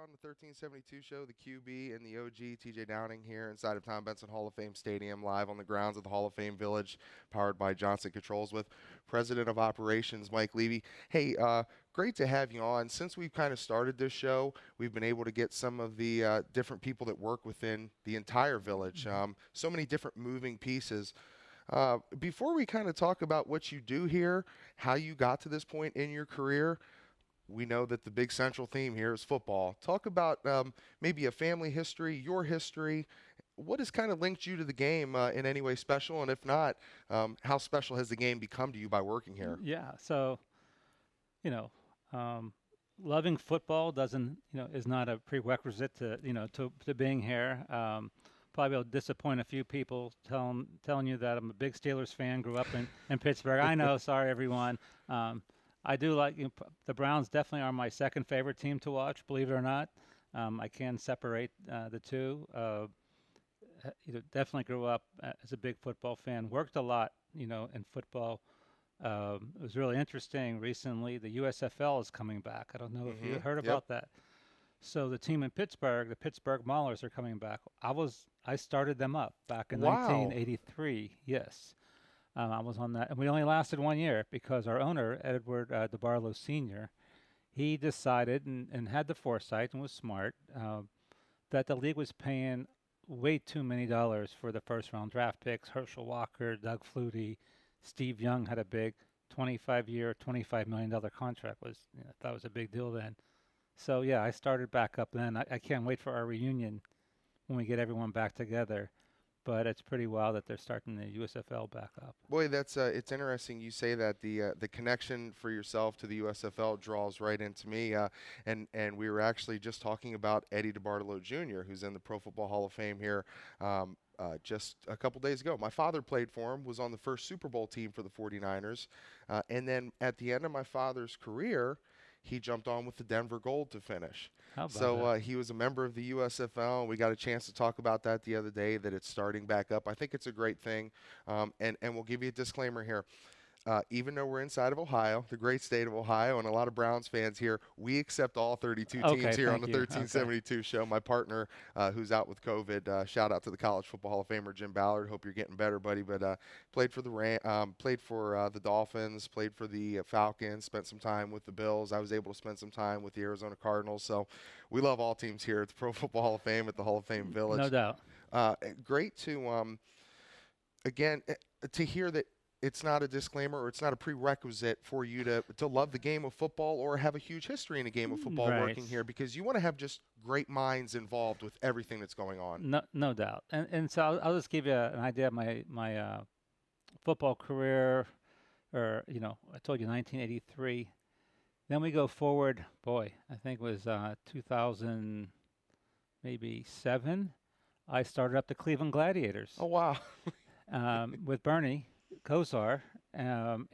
on the 1372 show, the QB and the OG, TJ Downing here inside of Tom Benson Hall of Fame Stadium, live on the grounds of the Hall of Fame Village, powered by Johnson Controls with President of Operations Mike Levy. Hey, great to have you on. Since we've kind of started this show, we've been able to get some of the different people that work within the entire village. So many different moving pieces. Before we kind of talk about what you do here, how you got to this point in your career, we know that the big central theme here is football. Talk about maybe a family history, your history. What has kind of linked you to the game in any way special? And if not, how special has the game become to you by working here? Yeah. So, you know, um, loving football doesn't, is not a prerequisite to being here. Probably will disappoint a few people telling you that I'm a big Steelers fan, grew up in Pittsburgh. I know, sorry everyone. I do like the Browns. Definitely are my second favorite team to watch. Believe it or not, I can separate the two. Definitely grew up as a big football fan. Worked a lot, in football. It was really interesting recently. The USFL is coming back. I don't know if you heard Yep. about that. So the team in Pittsburgh, the Pittsburgh Maulers, are coming back. I started them up back in Wow. 1983. Yes, I was on that, and we only lasted 1 year because our owner, Edward DeBarlow Sr., he decided and had the foresight and was smart that the league was paying way too many dollars for the first round draft picks. Herschel Walker, Doug Flutie, Steve Young had a big 25-year, $25 million contract. That was a big deal then. So yeah, I started back up then. I can't wait for our reunion when we get everyone back together. But it's pretty wild that they're starting the USFL back up. Boy, that's it's interesting you say that the connection for yourself to the USFL draws right into me. And we were actually just talking about Eddie DeBartolo Jr., who's in the Pro Football Hall of Fame here. Just a couple days ago. My father played for him, was on the first Super Bowl team for the 49ers. And then at the end of my father's career, he jumped on with the Denver Gold to finish. How about So that? he was a member of the USFL, and we got a chance to talk about that the other day, that it's starting back up. I think it's a great thing. And we'll give you a disclaimer here. Even though we're inside of Ohio, the great state of Ohio, and a lot of Browns fans here, we accept all 32 teams Okay, here on the thank you. Okay. 1372 show. My partner, who's out with COVID, shout out to the College Football Hall of Famer Jim Ballard. Hope you're getting better, buddy. But played for played for the Dolphins, played for the Falcons, spent some time with the Bills. I was able to spend some time with the Arizona Cardinals. So we love all teams here at the Pro Football Hall of Fame at the Hall of Fame No Village. doubt. Great to again to hear that it's not a disclaimer or it's not a prerequisite for you to love the game of football or have a huge history in a game of football Right. working here, because you want to have just great minds involved with everything that's going on. No doubt. And so I'll just give you an idea of my football career. Or I told you 1983. Then we go forward. Boy, I think it was 2000, maybe 7. I started up the Cleveland Gladiators Oh wow. with Bernie Kosar, and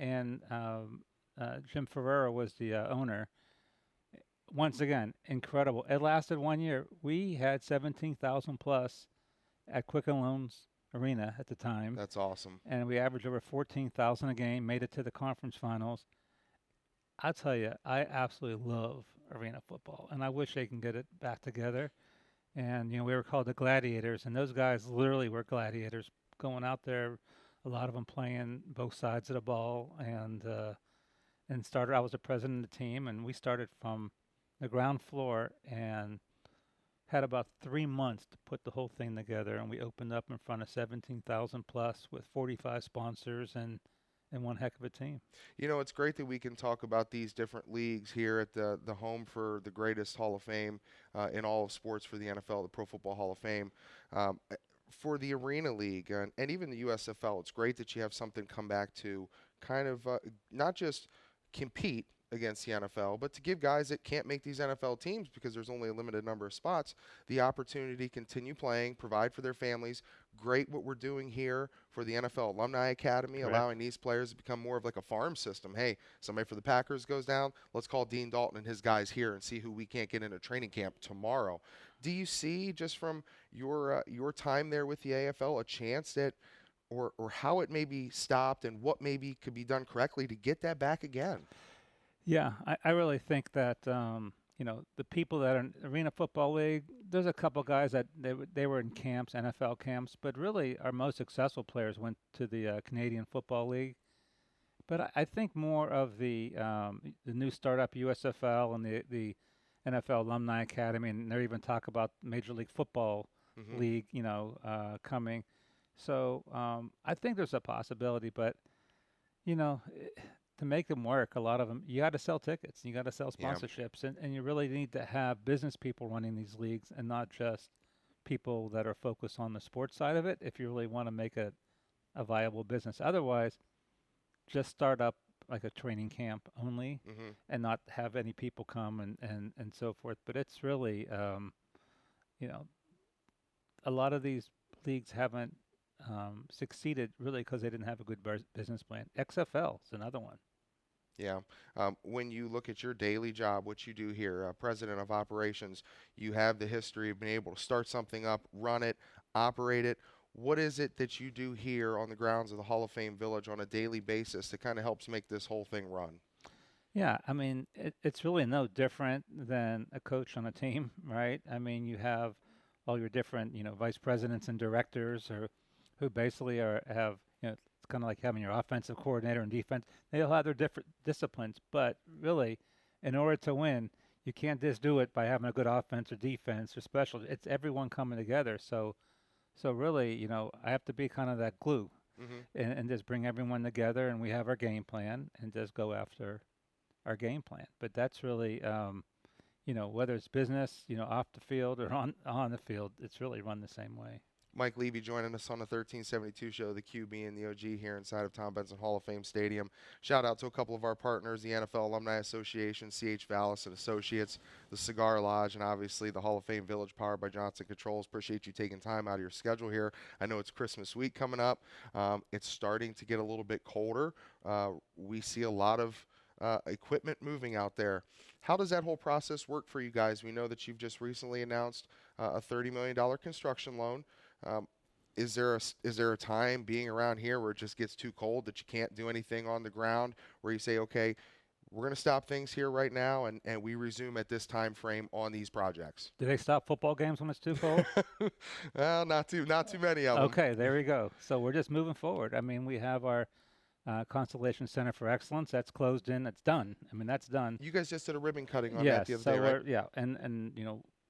Jim Ferrera was the owner. Once again, incredible. It lasted 1 year. We had 17,000 plus at Quicken Loans Arena at the time, That's awesome. and we averaged over 14,000 a game. Made it to the conference finals. I tell you, I absolutely love arena football, and I wish they can get it back together. And we were called the Gladiators, and those guys literally were gladiators, going out there. A lot of them playing both sides of the ball, and started. I was the president of the team, and we started from the ground floor and had about 3 months to put the whole thing together. And we opened up in front of 17,000 plus with 45 sponsors and one heck of a team. You know, it's great that we can talk about these different leagues here at the home for the greatest Hall of Fame in all of sports for the NFL, the Pro Football Hall of Fame. Um, for the Arena League and even the USFL, it's great that you have something come back to kind of not just compete against the NFL, but to give guys that can't make these NFL teams because there's only a limited number of spots the opportunity to continue playing, provide for their families. Great what we're doing here for the NFL Alumni Academy, Correct. allowing these players to become more of like a farm system. Hey, somebody for the Packers goes down, let's call Dean Dalton and his guys here and see who we can't get into training camp tomorrow. Do you see, just from your time there with the AFL, a chance that or how it may be stopped and what maybe could be done correctly to get that back again? Yeah, I really think that. the people that are in Arena Football League, there's a couple guys that they were in camps, NFL camps, but really our most successful players went to the Canadian Football League. But I think more of the new startup USFL and the NFL Alumni Academy, and they're even talk about Major League Football Hmm. League, coming. So I think there's a possibility, but to make them work, a lot of them you got to sell tickets, you got to sell Yeah. sponsorships, and you really need to have business people running these leagues and not just people that are focused on the sports side of it. If you really want to make it a viable business, otherwise, just start up like a training camp only, Hmm. and not have any people come and so forth. But it's really, you know, a lot of these leagues haven't succeeded really because they didn't have a good business plan. XFL is another one. Yeah. When you look at your daily job, what you do here, president of operations, you have the history of being able to start something up, run it, operate it. What is it that you do here on the grounds of the Hall of Fame Village on a daily basis that kind of helps make this whole thing run? Yeah, I mean, it's really no different than a coach on a team, right? I mean, you have all your different, vice presidents and directors, or who basically have, it's kind of like having your offensive coordinator and defense. They all have their different disciplines, but really, in order to win, you can't just do it by having a good offense or defense or special. It's everyone coming together. So really, I have to be kind of that glue Hmm. and just bring everyone together, and we have our game plan and just go after our game plan. But that's really, whether it's business, off the field or on the field, it's really run the same way. Mike Levy joining us on the 1372 show, the QB and the OG here inside of Tom Benson Hall of Fame Stadium. Shout out to a couple of our partners, the NFL Alumni Association, CH Vallis and Associates, the Cigar Lodge, and obviously the Hall of Fame Village powered by Johnson Controls. Appreciate you taking time out of your schedule here. I know it's Christmas week coming up. It's starting to get a little bit colder. We see a lot of equipment moving out there. How does that whole process work for you guys? We know that you've just recently announced a $30 million construction loan. Um, is there a time being around here where it just gets too cold that you can't do anything on the ground, where you say, okay, we're going to stop things here right now, and we resume at this time frame on these projects? Do they stop football games when it's too cold? Well, not too many of them. Okay, there we go. So we're just moving forward. I mean, we have our Constellation Center for Excellence. That's closed in. It's done. I mean, that's done. You guys just did a ribbon cutting on that Yes. the other So day, right? and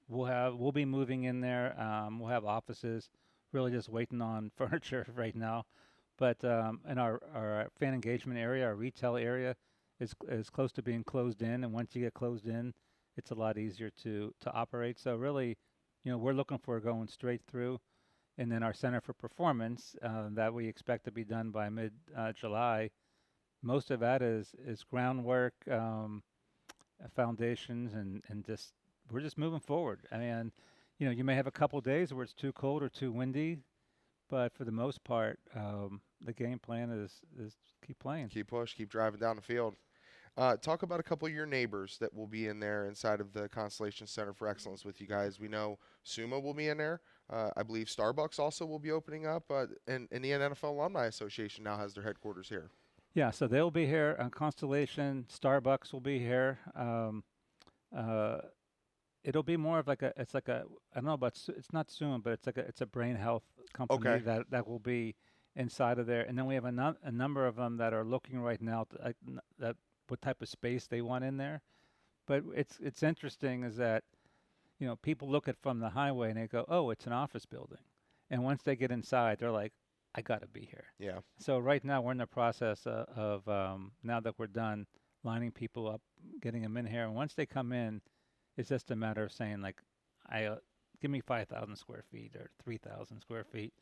we'll be moving in there. We'll have offices. Really just waiting on furniture right now. But in our fan engagement area, our retail area is close to being closed in. And once you get closed in, it's a lot easier to operate. So really, we're looking for going straight through. And then our Center for Performance that we expect to be done by mid July. Most of that is groundwork, foundations, and just we're just moving forward. I mean, you may have a couple days where it's too cold or too windy, but for the most part, the game plan is keep playing. Keep push, keep driving down the field. Talk about a couple of your neighbors that will be in there inside of the Constellation Center for Excellence with you guys. We know Sumo will be in there. I believe Starbucks also will be opening up, and the NFL Alumni Association now has their headquarters here. Yeah, so they'll be here. Constellation, Starbucks will be here. Uh, it'll be more of like it's like a I don't know about it's not soon, but it's a brain health company Okay. that will be inside of there. And then we have a number of them that are looking right now that what type of space they want in there. But it's interesting is that people look at from the highway and they go, oh, it's an office building, and once they get inside, they're like, I got to be here. Yeah. So right now we're in the process of now that we're done lining people up, getting them in here, and once they come in, it's just a matter of saying like, I give me 5,000 square feet or 3,000 square feet,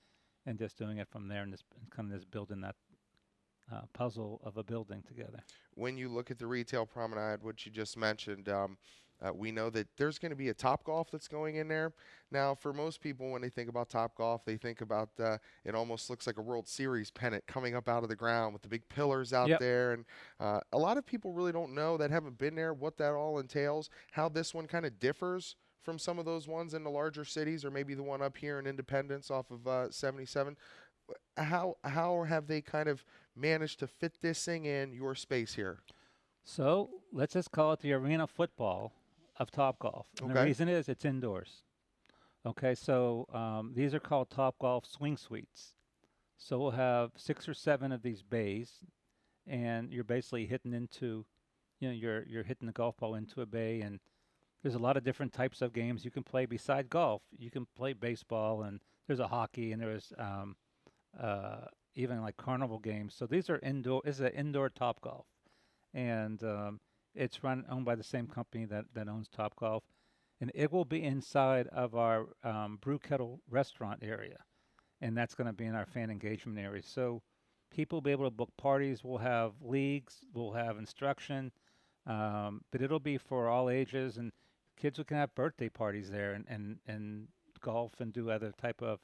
and just doing it from there, and just kind of just building that puzzle of a building together. When you look at the retail promenade, which you just mentioned, we know that there's going to be a Top Golf that's going in there. Now, for most people, when they think about Top Golf, they think about it almost looks like a World Series pennant coming up out of the ground with the big pillars out Yep. there. And a lot of people really don't know that haven't been there what that all entails, how this one kind of differs from some of those ones in the larger cities, or maybe the one up here in Independence off of 77. How have they kind of managed to fit this thing in your space here? So let's just call it the arena football of Topgolf, and the Okay. reason is it's indoors. Okay, so these are called Topgolf swing suites. So we'll have 6 or 7 of these bays, and you're basically hitting into, you're hitting the golf ball into a bay, and there's a lot of different types of games you can play beside golf. You can play baseball, and there's a hockey, and there's uh, even like carnival games. So these are indoor. This is an indoor Topgolf, and it's owned by the same company that owns Topgolf, and it will be inside of our Brew Kettle restaurant area, and that's going to be in our fan engagement area. So people will be able to book parties. We'll have leagues. We'll have instruction, but it'll be for all ages, and kids who can have birthday parties there, and golf and do other type of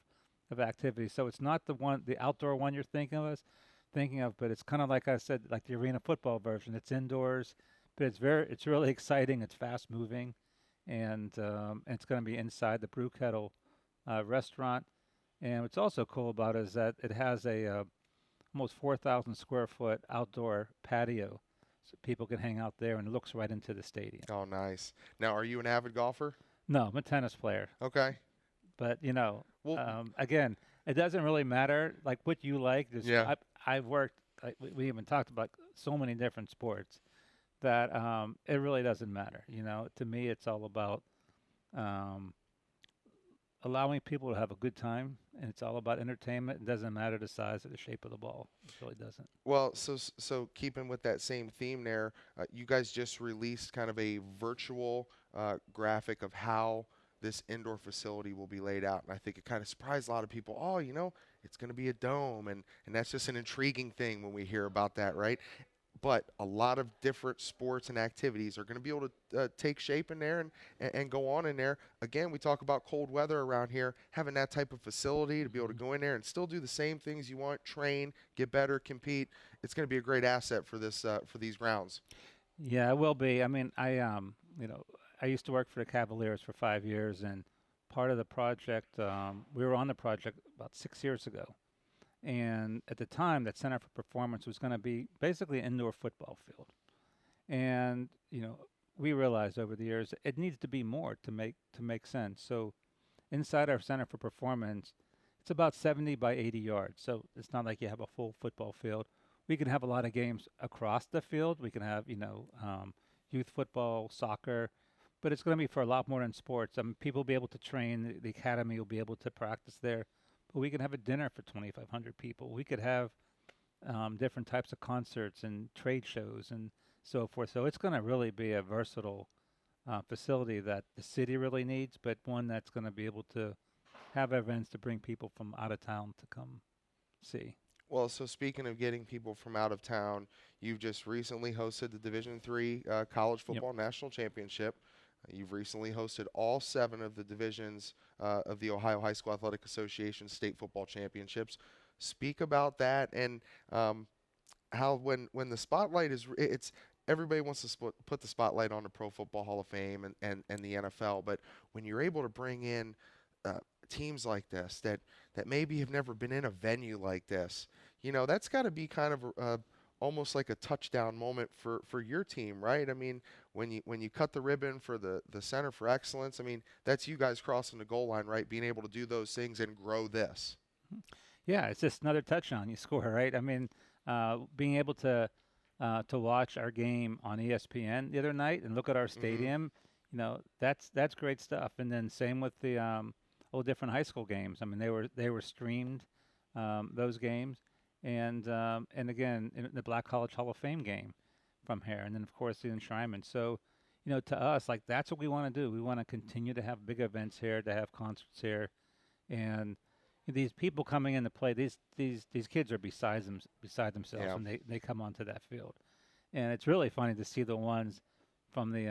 activities. So it's not the outdoor one you're thinking of, but it's kind of like I said, like the arena football version. It's indoors, but it's really exciting. It's fast moving, and it's going to be inside the Brew Kettle restaurant. And what's also cool about it is that it has a almost 4,000 square foot outdoor patio, so people can hang out there, and it looks right into the stadium. Oh, nice. Now, are you an avid golfer? No, I'm a tennis player, Okay. but Well, again, it doesn't really matter like what you like. yeah. I've worked. We even talked about so many different sports that it really doesn't matter. To me, it's all about um, allowing people to have a good time, and it's all about entertainment. It doesn't matter the size or the shape of the ball. It really doesn't. Well, so keeping with that same theme there, you guys just released kind of a virtual graphic of how this indoor facility will be laid out, and I think it kind of surprised a lot of people. Oh, it's going to be a dome, and that's just an intriguing thing when we hear about that, right? But a lot of different sports and activities are going to be able to take shape in there and go on in there. Again, we talk about cold weather around here, having that type of facility to be able to go in there and still do the same things you want, train, get better, compete. It's going to be a great asset for these grounds. Yeah, it will be. I mean, I used to work for the Cavaliers for 5 years, and part of the project, we were on the project about 6 years ago. And at the time, that Center for Performance was going to be basically an indoor football field. And we realized over the years it needs to be more to make sense. So inside our Center for Performance, it's about 70 by 80 yards. So it's not like you have a full football field. We can have a lot of games across the field. We can have youth football, soccer, but it's going to be for a lot more than sports. I mean, people will be able to train. The academy will be able to practice there. But we could have a dinner for 2,500 people. We could have different types of concerts and trade shows and so forth. So it's going to really be a versatile facility that the city really needs, but one that's going to be able to have events to bring people from out of town to come see. Well, so speaking of getting people from out of town, you've just recently hosted the Division III College Yep. Football National Championship. You've recently hosted all 7 of the divisions of the Ohio High School Athletic Association state football championships. Speak about that and how when the spotlight it's everybody wants to put the spotlight on the Pro Football Hall of Fame and the NFL, but when you're able to bring in teams like this that maybe have never been in a venue like this, that's got to be kind of almost like a touchdown moment for your team, right? I mean, when you cut the ribbon for the Center for Excellence, I mean, that's you guys crossing the goal line, right? Being able to do those things and grow this. Yeah, it's just another touchdown you score, right? I mean, being able to watch our game on ESPN the other night and look at our stadium, that's great stuff. And then same with the all different high school games. I mean, they were streamed, those games, and again in the Black College Hall of Fame game from here, and then of course the enshrinement. So, to us, like that's what we want to do. We want to continue to have big events here, to have concerts here, and these people coming in to play. These kids are beside themselves Yeah. when they come onto that field, and it's really funny to see the ones from the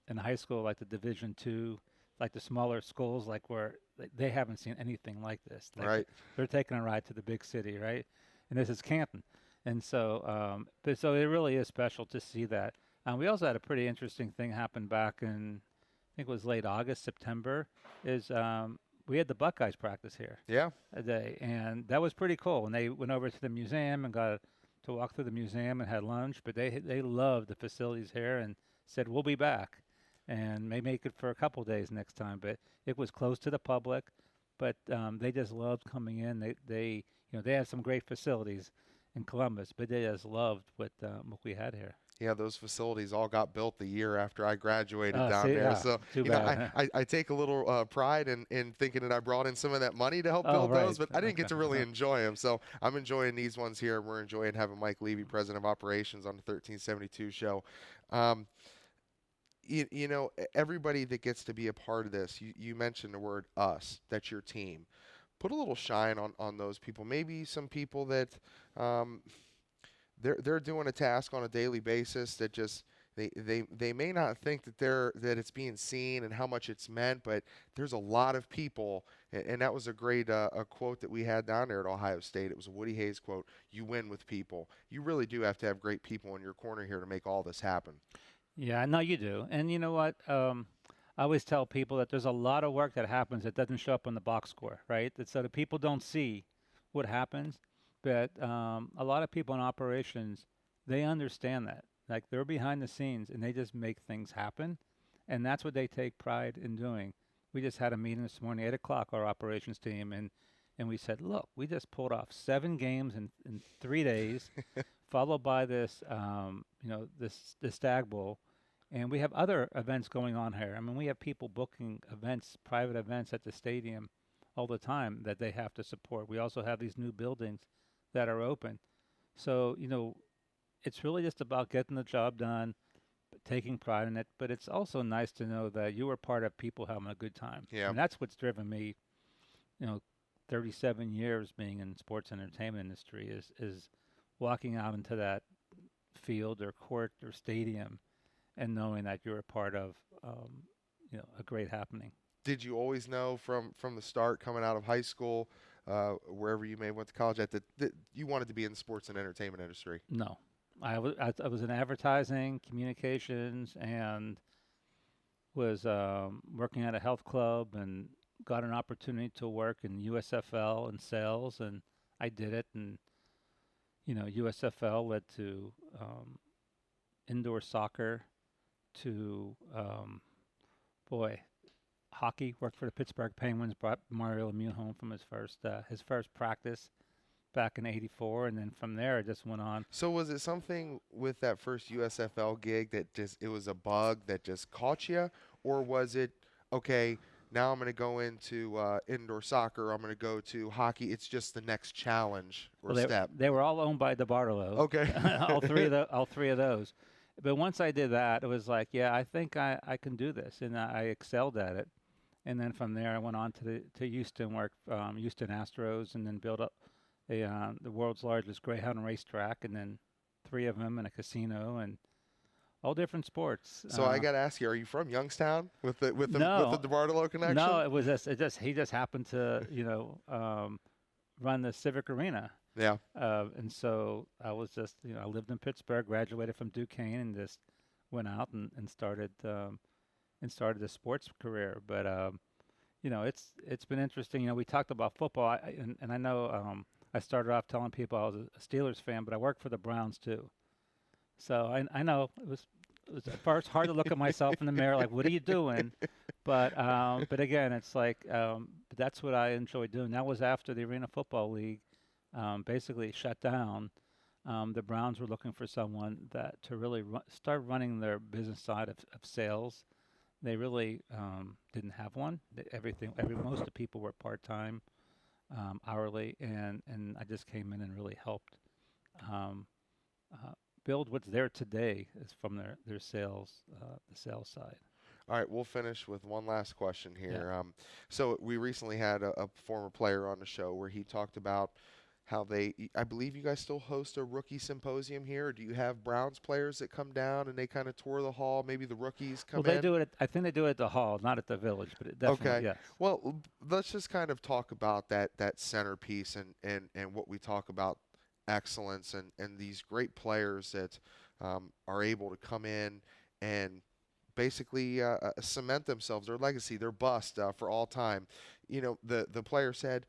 in high school, like the Division II, like the smaller schools, like where they haven't seen anything like this. Like Right. they're taking a ride to the big city, right? And this is Canton, and so but so it really is special to see that. We also had a pretty interesting thing happen back in, I think it was late August, September, is we had the Buckeyes practice here Yeah. a day, and that was pretty cool. And they went over to the museum and got to walk through the museum and had lunch. But they loved the facilities here and said we'll be back. and may make it for a couple days next time. But it was closed to the public, but they just loved coming in. They have some great facilities in Columbus, but they just loved what we had here. Yeah, those facilities all got built the year after I graduated Oh, down see, there. yeah, So, too you know, bad. I take a little pride in thinking that I brought in some of that money to help Oh, build those, right. but I didn't get Okay. to really enjoy them. So I'm enjoying these ones here. We're enjoying having Mike Levy, President of Operations, on the 1372 show. Um, everybody that gets to be a part of this, you mentioned the word us, that's your team. Put a little shine on those people. Maybe some people that um, they're doing a task on a daily basis that just they may not think that it's being seen and how much it's meant, but there's a lot of people, and that was a great a quote that we had down there at Ohio State. It was a Woody Hayes quote. You win with people. You really do have to have great people in your corner here to make all this happen. Yeah, no, you do. And you know what? I always tell people that there's a lot of work that happens that doesn't show up on the box score, right? That so the people don't see what happens, but a lot of people in operations, they understand that. Like they're behind the scenes and they just make things happen, and that's what they take pride in doing. We just had a meeting this morning, 8 o'clock, our operations team, and we said, look, we just pulled off 7 games in 3 days, followed by this, this Stag Bowl, and we have other events going on here. I mean, we have people booking events, private events at the stadium all the time that they have to support. We also have these new buildings that are open. So, it's really just about getting the job done, taking pride in it, but it's also nice to know that you were part of people having a good time. I Yeah. mean, that's what's driven me, you know, 37 years being in sports entertainment industry is walking out into that field or court or stadium and knowing that you're a part of a great happening. Did you always know from the start coming out of high school, wherever you may have went to college at, that you wanted to be in the sports and entertainment industry? No, I was in advertising, communications, and was working at a health club and got an opportunity to work in USFL and sales, and I did it. And USFL led to indoor soccer, to boy, hockey. Worked for the Pittsburgh Penguins. Brought Mario Lemieux home from his first practice back in '84, and then from there it just went on. So was it something with that first USFL gig that just it was a bug that just caught you, or was it okay? Now I'm going to go into indoor soccer. I'm going to go to hockey. It's just the next challenge or Well, they step. they were all owned by DeBartolo, Okay. all three of those. But once I did that, it was like, yeah, I think I can do this, and I excelled at it. And then from there, I went on to Houston, work Houston Astros, and then built up the world's largest Greyhound racetrack, and then 3 of them in a casino, and all different sports. So I got to ask you, are you from Youngstown with the No, DeBartolo connection? no, it was just he just happened to run the Civic Arena. Yeah. And so I was just, I lived in Pittsburgh, graduated from Duquesne, and just went out and started a sports career. But it's been interesting. We talked about football, and I know I started off telling people I was a Steelers fan, but I worked for the Browns too. So I know it was at first hard to look at myself in the mirror, like, what are you doing? But again, it's like but that's what I enjoy doing. That was after the Arena Football League basically shut down. The Browns were looking for someone to really start running their business side of sales. They really didn't have one. Most of the people were part time, hourly, and I just came in and really helped um, build what's there today is from their sales, the sales side. All right, we'll finish with one last question here. Yeah. So we recently had a former player on the show where he talked about how I believe you guys still host a rookie symposium here. Or do you have Browns players that come down and they kind of tour the hall? Maybe the rookies come Well, they in? do it. I think they do it at the hall, not at the village, but definitely, Okay. yes. Well, let's just kind of talk about that centerpiece and what we talk about excellence and these great players that are able to come in and basically cement themselves, their legacy, their bust for all time. The player said,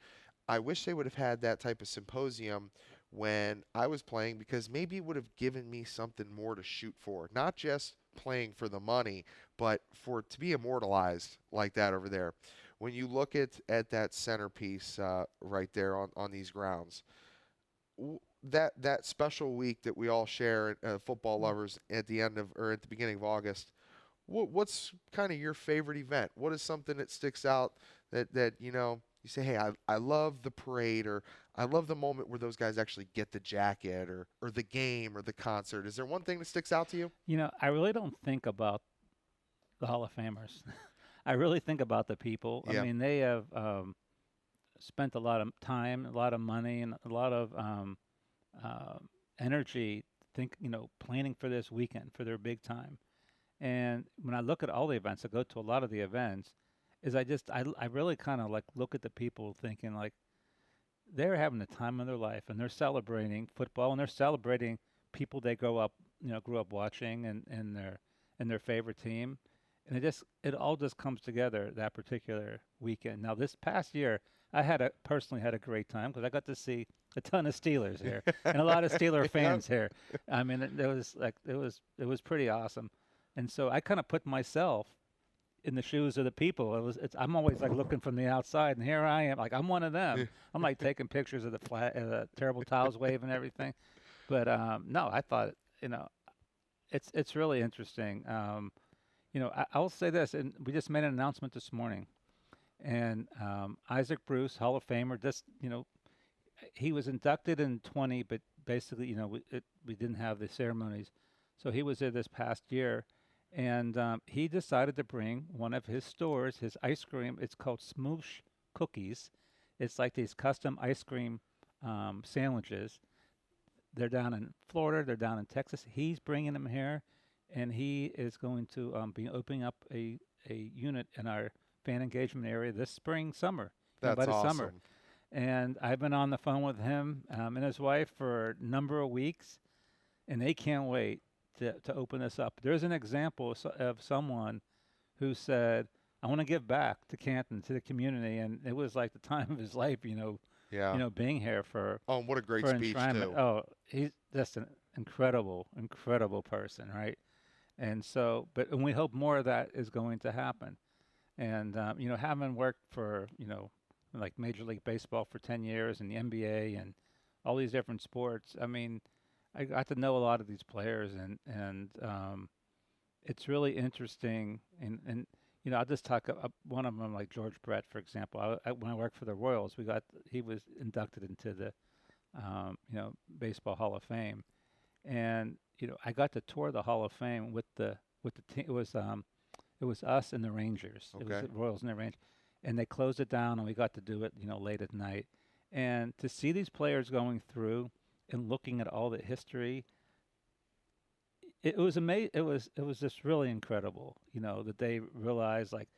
I wish they would have had that type of symposium when I was playing because maybe it would have given me something more to shoot for. Not just playing for the money, but for it to be immortalized like that over there. When you look at that centerpiece right there on these grounds, that special week that we all share, football lovers, at the end of or at the beginning of August, what's kind of your favorite event? What is something that sticks out that you say, hey, I love the parade, or I love the moment where those guys actually get the jacket, or the game or the concert. Is there one thing that sticks out to you? I really don't think about the Hall of Famers. I really think about the people. I Yeah, mean, they have spent a lot of time, a lot of money, and a lot of uh, energy. Planning for this weekend for their big time. And when I look at all the events, I go to a lot of the events. I really kind of like look at the people thinking like they're having the time of their life and they're celebrating football and they're celebrating people they grew up watching and their favorite team. And it all just comes together that particular weekend. Now this past year, personally had a great time because I got to see a ton of Steelers here and a lot of Steeler yeah, fans here. I mean, it was pretty awesome. And so I kind of put myself in the shoes of the people. I'm always like looking from the outside, and here I am, like I'm one of them. I'm like taking pictures of the terrible towels wave and everything. But no, I thought it's really interesting. I will say this, and we just made an announcement this morning, and Isaac Bruce, Hall of Famer, he was inducted in 20, but basically, we didn't have the ceremonies, so he was there this past year, and he decided to bring one of his stores, his ice cream. It's called Smoosh Cookies. It's like these custom ice cream sandwiches. They're down in Florida. They're down in Texas. He's bringing them here, and he is going to be opening up a unit in our fan engagement area this summer, by that's the summer. awesome. And I've been on the phone with him and his wife for a number of weeks, and they can't wait to open this up. There's an example of someone who said, "I want to give back to Canton, to the community," and it was like the time of his life, Yeah. being here Oh, and what a great for speech enshrinement. too. Oh, he's just an incredible, incredible person, right? And so, and we hope more of that is going to happen. And having worked for like Major League Baseball for 10 years and the NBA and all these different sports, I mean, I got to know a lot of these players, and it's really interesting. And I'll just talk one of them, like George Brett, for example. When I worked for the Royals, he was inducted into the Baseball Hall of Fame, and I got to tour the Hall of Fame with the team. It was us and the Rangers. It was Okay. the Royals and the Rangers, and they closed it down, and we got to do it late at night, and to see these players going through and looking at all the history, it was amazing. It was just really incredible, that they realized like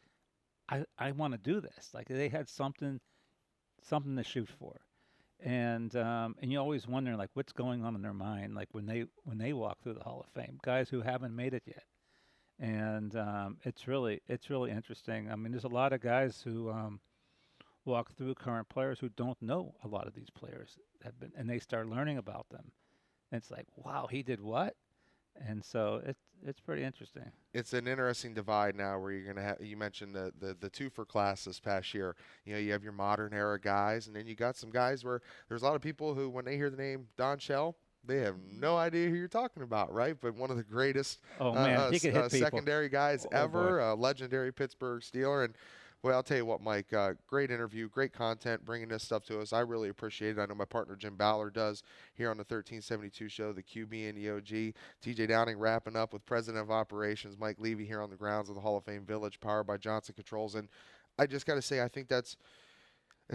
I want to do this. Like they had something to shoot for, and you always wonder like what's going on in their mind, like when they walk through the Hall of Fame, guys who haven't made it yet, and it's really interesting. I mean, there's a lot of guys who walk through, current players who don't know a lot of these players have been, and they start learning about them. And it's like, wow, he did what? And so it's pretty interesting. It's an interesting divide now where you're gonna have. You mentioned the two for class this past year. You have your modern era guys, and then you got some guys where there's a lot of people who, when they hear the name Don Shell, they have no idea who you're talking about, right? But one of the greatest Oh man, he could hit people. secondary guys Oh boy, ever, a legendary Pittsburgh Steeler, and well, I'll tell you what, Mike, great interview, great content, bringing this stuff to us. I really appreciate it. I know my partner Jim Ballard does here on the 1372 show, the QB and the OG. TJ Downing wrapping up with President of Operations Mike Levy here on the grounds of the Hall of Fame Village, powered by Johnson Controls. And I just got to say, I think it's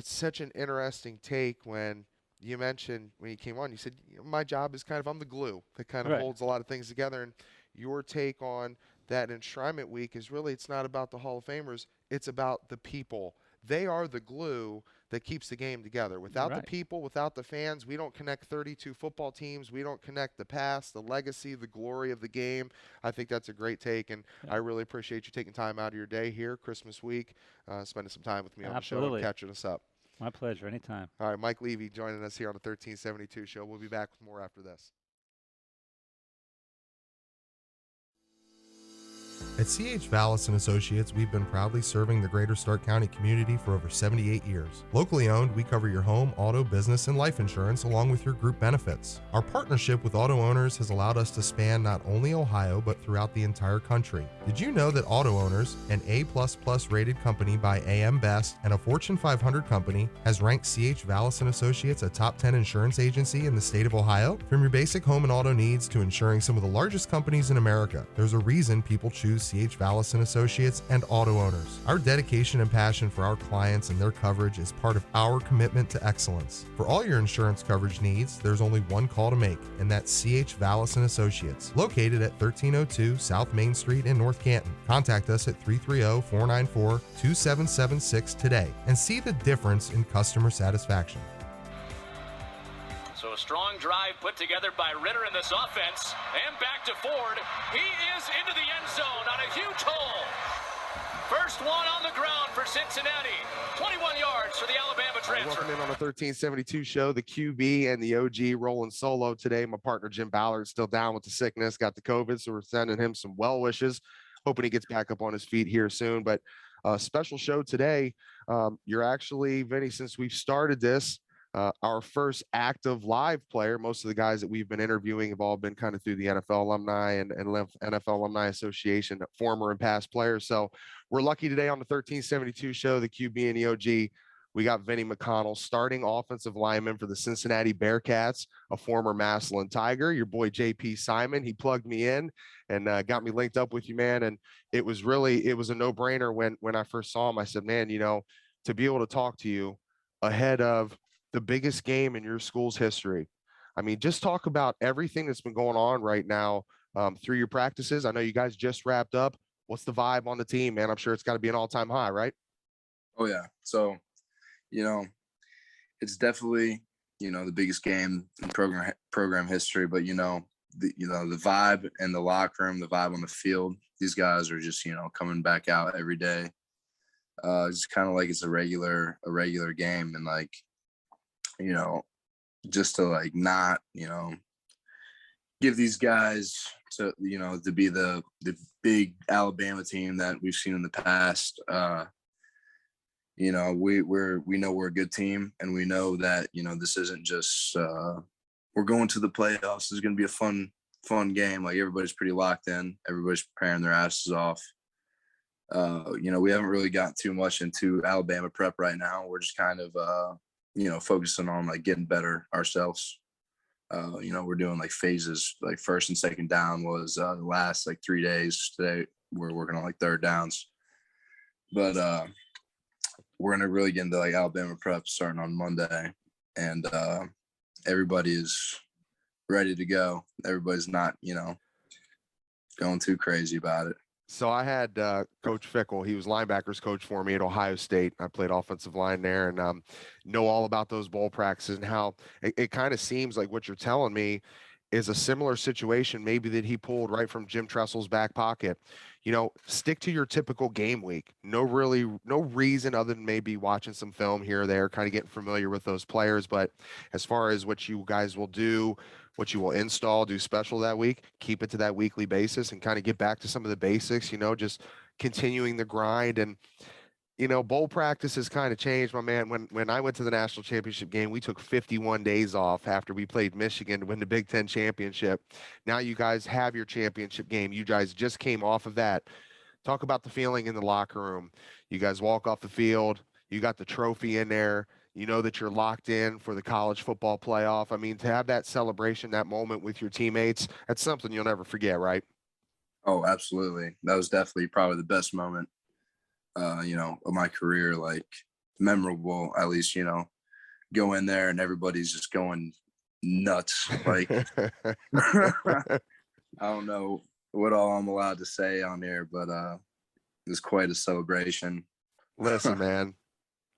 such an interesting take when you mentioned when you came on, you said, my job is kind of, I'm the glue that kind of right, holds a lot of things together. And your take on that enshrinement week is really, it's not about the Hall of Famers, it's about the people. They are the glue that keeps the game together. Without the right. people, without the fans, we don't connect 32 football teams. We don't connect the past, the legacy, the glory of the game. I think that's a great take, and Yeah, I really appreciate you taking time out of your day here, Christmas week, spending some time with me on the show and absolutely. catching us up. My pleasure. Anytime. All right, Mike Levy joining us here on the 1372 show. We'll be back with more after this. At C.H. Vallis and Associates, we've been proudly serving the greater Stark County community for over 78 years. Locally owned, we cover your home, auto, business, and life insurance along with your group benefits. Our partnership with auto owners has allowed us to span not only Ohio, but throughout the entire country. Did you know that Auto Owners, an A++ rated company by AM Best and a Fortune 500 company, has ranked C.H. Vallis and Associates a top 10 insurance agency in the state of Ohio? From your basic home and auto needs to insuring some of the largest companies in America, there's a reason people choose C.H. Vallis and Associates and Auto Owners. Our dedication and passion for our clients and their coverage is part of our commitment to excellence. For all your insurance coverage needs, there's only one call to make, and that's C.H. Vallis and Associates, located at 1302 South Main Street in North Canton. Contact us at 330-494-2776 today and see the difference in customer satisfaction. So a strong drive put together by Ritter in this offense, and back to Ford. He is into the end zone on a huge hole. First one on the ground for Cincinnati. 21 yards for the Alabama transfer. Welcome in on the 1372 show. The QB and the OG rolling solo today. My partner Jim Ballard still down with the sickness, got the COVID, so we're sending him some well wishes. Hoping he gets back up on his feet here soon. But special show today. You're actually, Vinny, since we've started this, our first active live player. Most of the guys that we've been interviewing have all been kind of through the NFL alumni and NFL Alumni Association, former and past players. So we're lucky today on the 1372 show, the QB and the OG. We got Vinny McConnell, starting offensive lineman for the Cincinnati Bearcats, a former Massillon Tiger. Your boy JP Simon, he plugged me in and got me linked up with you, man. And it was a no-brainer when I first saw him. I said, man, to be able to talk to you ahead of the biggest game in your school's history. I mean, just talk about everything that's been going on right now through your practices. I know you guys just wrapped up. What's the vibe on the team, man? I'm sure it's got to be an all-time high, right? Oh, yeah. So, it's definitely, the biggest game in program history, but, the vibe in the locker room, the vibe on the field, these guys are just, coming back out every day. It's kind of like it's a regular game. And like, just to like not, give these guys to be the big Alabama team that we've seen in the past. We know we're a good team, and we know that, this isn't just we're going to the playoffs. It's going to be a fun game. Like, everybody's pretty locked in. Everybody's preparing their asses off. We haven't really gotten too much into Alabama prep right now. We're just kind of focusing on like getting better ourselves. We're doing like phases, like first and second down was the last like 3 days. Today we're working on like third downs, but we're going to really get into like Alabama prep starting on Monday, and everybody is ready to go. Everybody's not, going too crazy about it. So I had Coach Fickle. He was linebackers coach for me at Ohio State. I played offensive line there, and know all about those bowl practices and how it kind of seems like what you're telling me is a similar situation maybe that he pulled right from Jim Tressel's back pocket. Stick to your typical game week. No reason other than maybe watching some film here or there, kind of getting familiar with those players. But as far as what you guys will do, what you will install, do special that week, keep it to that weekly basis and kind of get back to some of the basics, just continuing the grind. And, bowl practice has kind of changed, my man. When I went to the national championship game, we took 51 days off after we played Michigan to win the Big Ten championship. Now you guys have your championship game. You guys just came off of that. Talk about the feeling in the locker room. You guys walk off the field. You got the trophy in there. You know that you're locked in for the college football playoff. I mean, to have that celebration, that moment with your teammates, that's something you'll never forget, right? Oh, absolutely. That was definitely probably the best moment, of my career, like memorable, at least, go in there and everybody's just going nuts. Like, I don't know what all I'm allowed to say on here, but it's quite a celebration. Listen, man,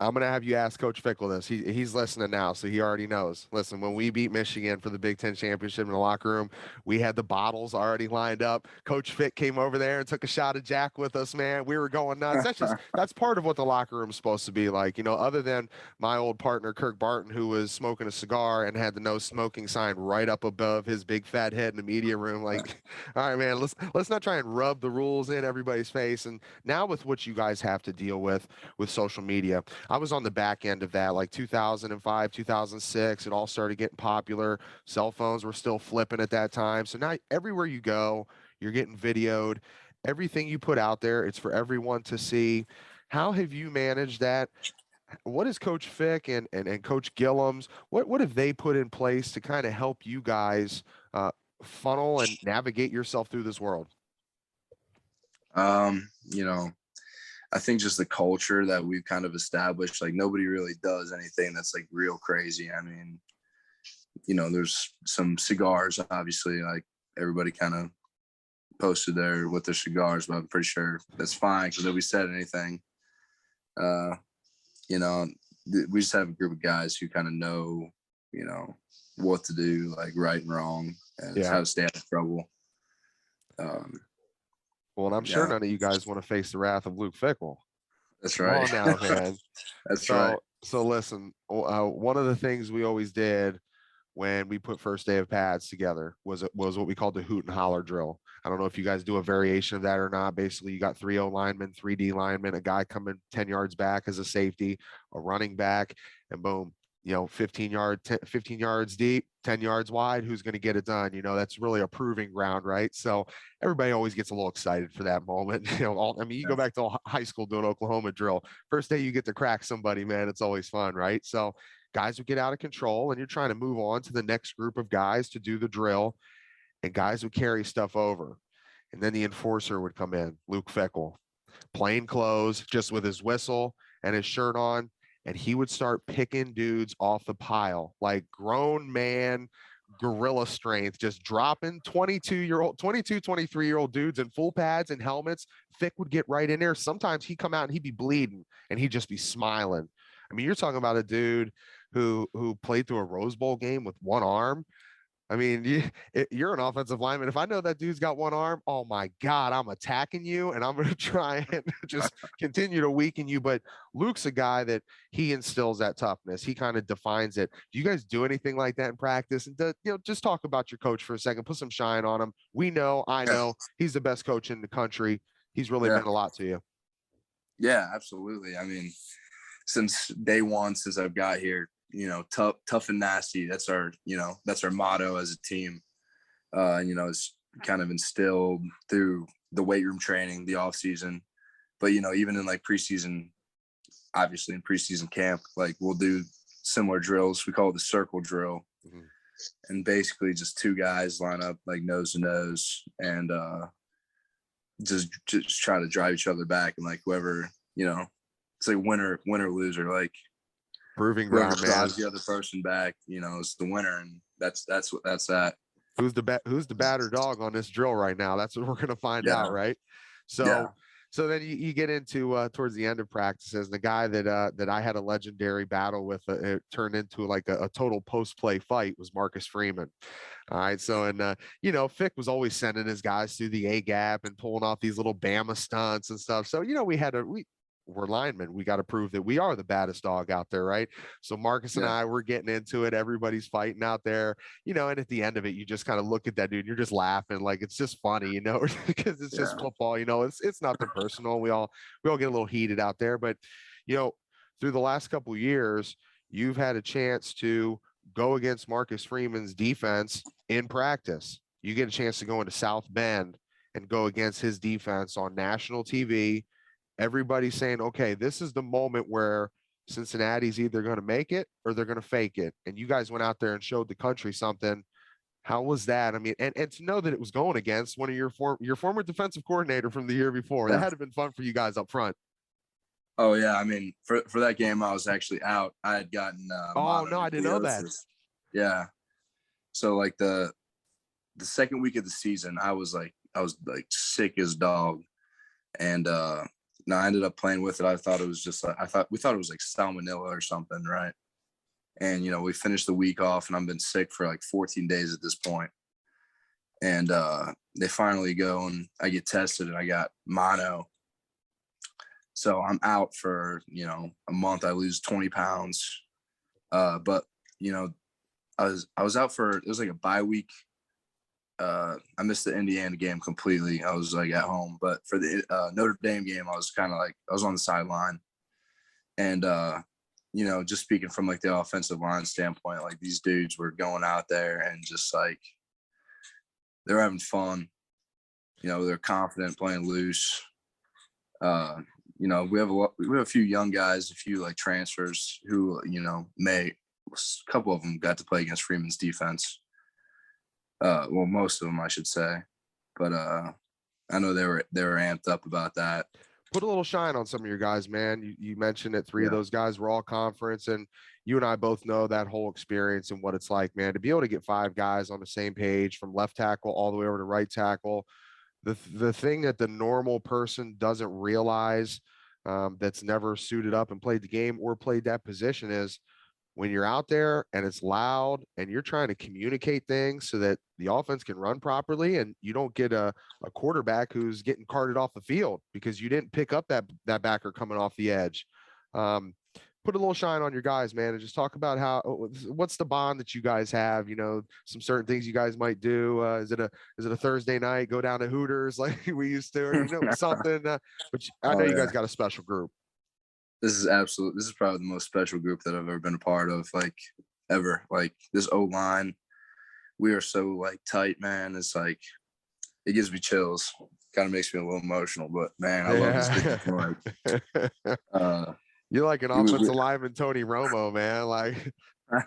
I'm gonna have you ask Coach Fickle this. He's listening now, so he already knows. Listen, when we beat Michigan for the Big Ten championship in the locker room, we had the bottles already lined up. Coach Fick came over there and took a shot of Jack with us, man. We were going nuts. That's part of what the locker room's supposed to be like. Other than my old partner Kirk Barton, who was smoking a cigar and had the no smoking sign right up above his big fat head in the media room. Like, all right, man, let's not try and rub the rules in everybody's face. And now with what you guys have to deal with social media. I was on the back end of that, like 2005, 2006. It all started getting popular. Cell phones were still flipping at that time. So now everywhere you go, you're getting videoed. Everything you put out there, it's for everyone to see. How have you managed that? What is Coach Fick and Coach Gillums? What have they put in place to kind of help you guys funnel and navigate yourself through this world? You know, I think just the culture that we've kind of established, like nobody really does anything that's like real crazy. I mean, there's some cigars, obviously, like everybody kind of posted there with their cigars, but I'm pretty sure that's fine because nobody said anything. We just have a group of guys who kind of know, what to do, like right and wrong, and how to stay out of trouble. Well, and I'm sure none of you guys want to face the wrath of Luke Fickle. That's right. Come on now, man. That's right. So listen, one of the things we always did when we put first day of pads together was what we called the hoot and holler drill. I don't know if you guys do a variation of that or not. Basically, you got 3-0 linemen, 3D linemen, a guy coming 10 yards back as a safety, a running back, and boom, 15 yards deep, 10 yards wide. Who's going to get it done? That's really a proving ground, right? So everybody always gets a little excited for that moment. You go back to high school doing Oklahoma drill. First day you get to crack somebody, man, it's always fun, right? So guys would get out of control and you're trying to move on to the next group of guys to do the drill, and guys would carry stuff over. And then the enforcer would come in, Luke Fickle, plain clothes, just with his whistle and his shirt on. And he would start picking dudes off the pile, like grown man, gorilla strength, just dropping 22, 23-year-old dudes in full pads and helmets. Fick would get right in there. Sometimes he'd come out and he'd be bleeding and he'd just be smiling. I mean, you're talking about a dude who played through a Rose Bowl game with one arm. I mean, you're an offensive lineman. If I know that dude's got one arm, oh my God, I'm attacking you and I'm going to try and just continue to weaken you. But Luke's a guy that he instills that toughness. He kind of defines it. Do you guys do anything like that in practice? And just talk about your coach for a second, put some shine on him. I know he's the best coach in the country. He's really meant a lot to you. Yeah, absolutely. I mean, since day one, since I've got here, tough and nasty. That's our motto as a team. It's kind of instilled through the weight room training, the off season, but even in like preseason, obviously in preseason camp, like we'll do similar drills. We call it the circle drill, and basically just two guys line up like nose to nose and just try to drive each other back, and like whoever it's like winner loser, like. Proving ground, man. Drives the other person back, is the winner, and that's that. Who's the badder dog on this drill right now? That's what we're gonna find out, right? So then you get into towards the end of practices, and the guy that I had a legendary battle with, it turned into like a total post play fight, was Marcus Freeman. All right, so and Fick was always sending his guys through the A gap and pulling off these little Bama stunts and stuff. So we're linemen. We got to prove that we are the baddest dog out there, right? So Marcus and I were getting into it. Everybody's fighting out there, and at the end of it, you just kind of look at that dude and you're just laughing, like it's just funny, because it's just football, it's nothing personal. We all get a little heated out there, but through the last couple of years, you've had a chance to go against Marcus Freeman's defense in practice. You get a chance to go into South Bend and go against his defense on national TV. Everybody's saying, okay, this is the moment where Cincinnati's either going to make it or they're going to fake it. And you guys went out there and showed the country something. How was that? I mean, and to know that it was going against one of your former defensive coordinator from the year before, that had to have been fun for you guys up front. Oh yeah. I mean, for that game, I was actually out. I had gotten, oh no, I didn't know that. Yeah. So like the second week of the season, I was like sick as dog. And, no, I ended up playing with it. I thought it was just like we thought it was like salmonella or something, right? And we finished the week off, and I've been sick for like 14 days at this point. And they finally go, and I get tested, and I got mono. So I'm out for a month. I lose 20 pounds. But I was out for, it was like a bye week. I missed the Indiana game completely. I was like at home, but for the Notre Dame game, I was kind of like, I was on the sideline. And just speaking from like the offensive line standpoint, like these dudes were going out there and just like they're having fun. They're confident, playing loose. We have a few young guys, a few like transfers who a couple of them got to play against Freeman's defense. Well, most of them, I should say, but I know they were amped up about that. Put a little shine on some of your guys, man. You mentioned that three of those guys were all conference, and you and I both know that whole experience and what it's like, man, to be able to get 5 guys on the same page from left tackle all the way over to right tackle. The thing that the normal person doesn't realize, that's never suited up and played the game or played that position, is when you're out there and it's loud and you're trying to communicate things so that the offense can run properly, and you don't get a quarterback who's getting carted off the field because you didn't pick up that backer coming off the edge. Put a little shine on your guys, man, and just talk about what's the bond that you guys have, some certain things you guys might do. Is it a Thursday night, go down to Hooters like we used to, or, something, but I know you guys got a special group. This is probably the most special group that I've ever been a part of, like ever. Like this O-line, we are so like tight, man. It's like, it gives me chills. Kind of makes me a little emotional, but man, I love this group. You're like an offensive lineman, Tony Romo, man. Like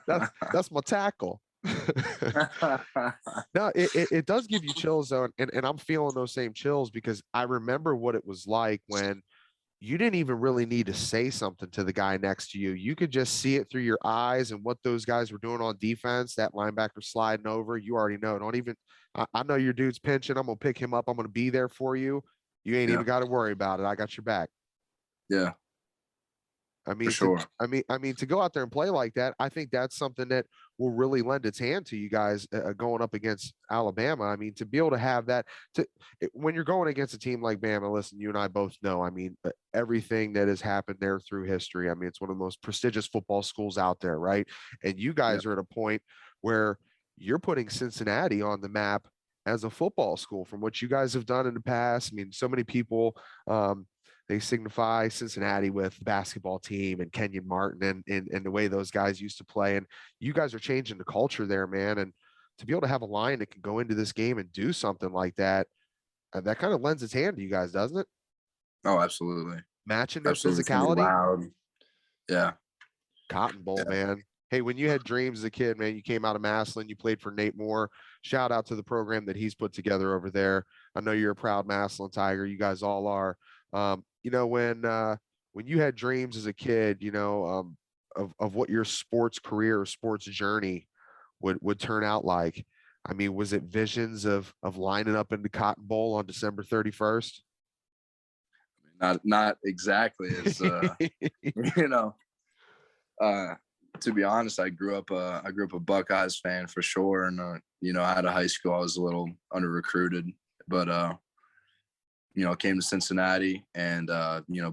that's my tackle. No, it does give you chills though, and I'm feeling those same chills because I remember what it was like when you didn't even really need to say something to the guy next to you. You could just see it through your eyes and what those guys were doing on defense. That linebacker sliding over, you already know. I know your dude's pinching. I'm gonna pick him up. I'm gonna be there for you. You ain't even got to worry about it. I got your back. Yeah. I mean, for sure. To go out there and play like that, I think that's something that will really lend its hand to you guys going up against Alabama. I mean, to be able to have that, when you're going against a team like Bama, listen, you and I both know, I mean, everything that has happened there through history. I mean, it's one of the most prestigious football schools out there, right? And you guys are at a point where you're putting Cincinnati on the map as a football school from what you guys have done in the past. I mean, so many people, they signify Cincinnati with the basketball team and Kenyon Martin and the way those guys used to play. And you guys are changing the culture there, man. And to be able to have a line that can go into this game and do something like that, that kind of lends its hand to you guys, doesn't it? Oh, absolutely. Matching their physicality. Loud. Yeah. Cotton Bowl, man. Hey, when you had dreams as a kid, man, you came out of Massillon, you played for Nate Moore. Shout out to the program that he's put together over there. I know you're a proud Massillon Tiger. You guys all are. When you had dreams as a kid, of what your sports career or sports journey would turn out like, I mean, was it visions of lining up in the Cotton Bowl on December 31st? Not exactly as to be honest, I grew up a Buckeyes fan for sure, and out of high school I was a little under recruited, but came to Cincinnati and